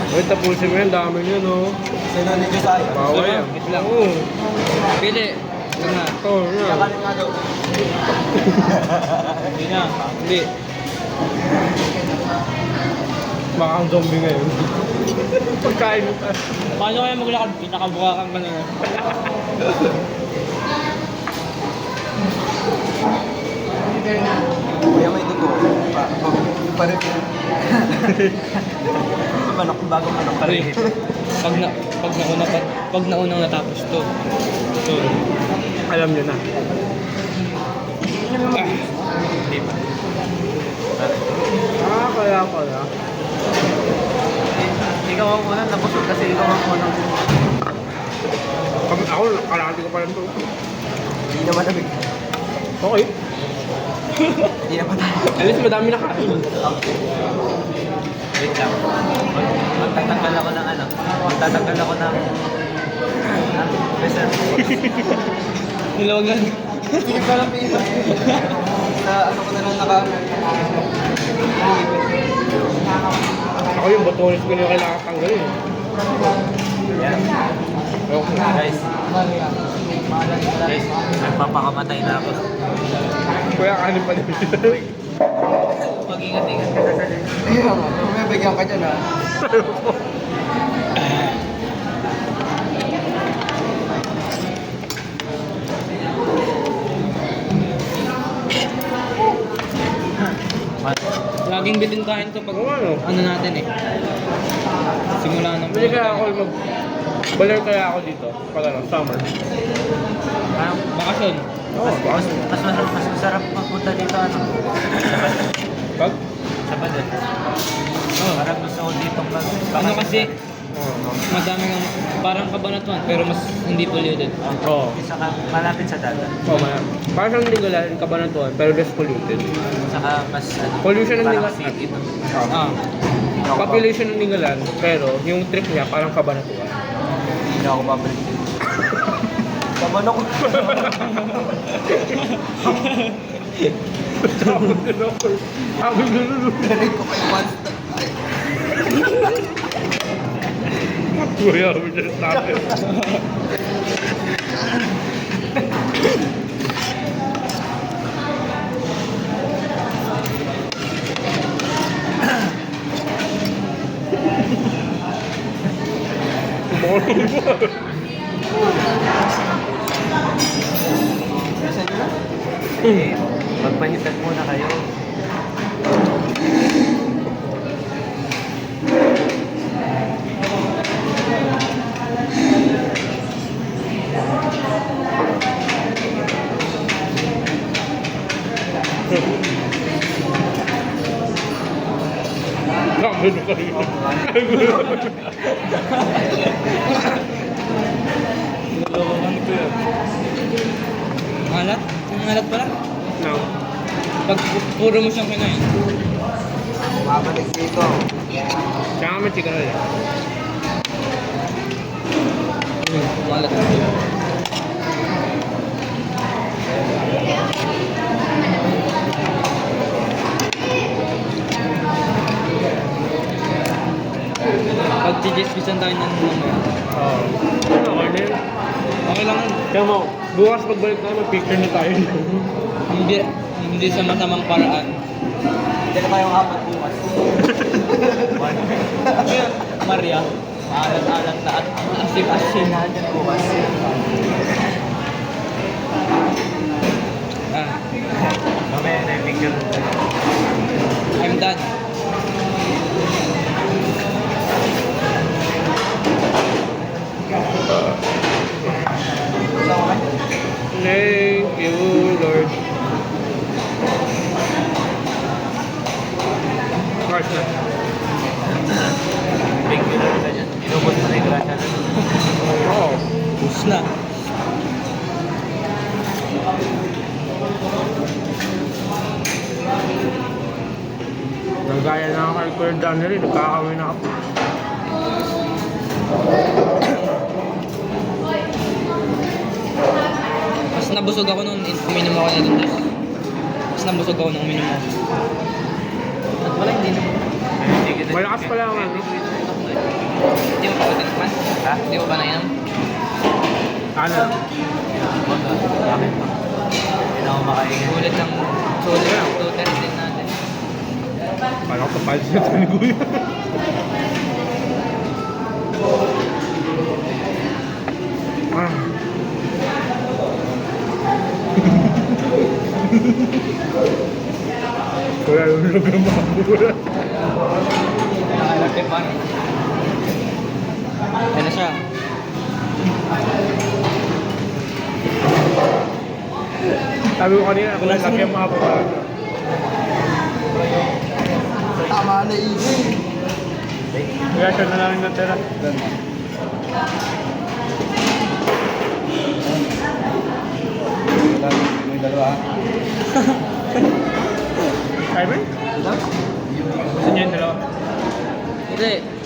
Uy, tapusin mo yan. Dami nyo, no? Sino ni Josiah? Bawal yan. Wait lang. Oo. Pili. Ito na. Ito, yan. Yakanin nga daw. Hindi na. Hindi. Baka ang zombie ngayon. Pagkain mo pa. Paano kaya maglakad? Pinakabukakan ka na yun. Kuya, may dugo. Parang manok, bagong manok pa rin. Pag naunang natapos to. So, Alam nyo na. hindi pa. Kaya pala. Ikaw ang unang nabusog kasi ikaw ang unang. Ako, kalahati ko pa lang ito. Hindi naman nabig. Okay. Hindi naman tayo. At least madami na kain. Wait lang. Magtatanggal ako ng ano. Magtatanggal ako ng... Besa. Nilawagan. Sige pa lang pito. Sa ano ko na lang naka... Ako yung botones ko na kailangan tanggalin. Yan. Okay. Guys. Guys, nagpapakamatay na ako. Kuya, kanin pa din. Mag-ingat-ingat ka sa sarili. Ayun, may bigyan ka dyan ha. Laging bilhin kain to pag Oo, ano? ano natin eh. Simula ng... Bili kaya ako baler kaya ako dito. Pag ano, summer. Bakasyon. Oo, Mas masarap magpunta dito ano. Pag? Sa pader. Oh. Parang gusto ko dito mag... Ano kasi, Oo. madaming parang Cabanatuan pero mas hindi polluted. Oo. Saka malapit sa dagat. Oo, man. Parang siyang Lingalan, Cabanatuan, pero less polluted. Saka mas ano. Pollution ng parang Lingalan. city to. Ah, Population ng Lingalan, pero yung trip niya parang Cabanatuan. Hindi na ako babalik dito. Kaman ako. Tapos din ako. Ako nalulog. Galing ko kay Monster. Kuya, we just stop it. Bisa nyo na? Eh, magpanitan muna kayo. Sabi na kayo. nilolokan ko yun. Alat? Ang alat pala? No. Pag puro mo siyang kinain. Mabalik dito. Tsaka may chicken ulit. Alat. Pag chichis-pisan tayo ng mga Oo. Okay na yun. okay lang yun. Kaya mo, bukas pagbalik tayo, mag-picture na tayo. Hindi sa masamang paraan. Hindi na kayong apat bukas. Kaya, Maria, alat-alat na at asim-asim. Sinahan yan bukas. Ah, Mamaya na yung picture. I'm done. Thank you, Lord. Mars na. Thank you na rin dyan. Inubos na yung grasya na. Oo. Bus na. Nagaya na ako kay Kuya Daniel, nagkakawin na ako. Mas nabusog ako nung uminom ako nito. Mas nabusog ako nung uminom ako. At wala hindi naman. Malakas pala ang ano. Ha? Hindi mo ba nainom? Ano lang? Bakit pa? Hindi na ako makaingat. Sulit lang. Sulit lang. 210 din natin. Parang ako kapalit siya sa ni Kuya. Ah. Kuya, lulog ng bakura. Nakalapit pa. Ano siya? Sabi ko kanina, ako lang laki ang mga bakura. Tama na easy. Kaya siya na lang yung natira. May dalawa. Kaya ba? Gusto niya yung dalawa? Hindi.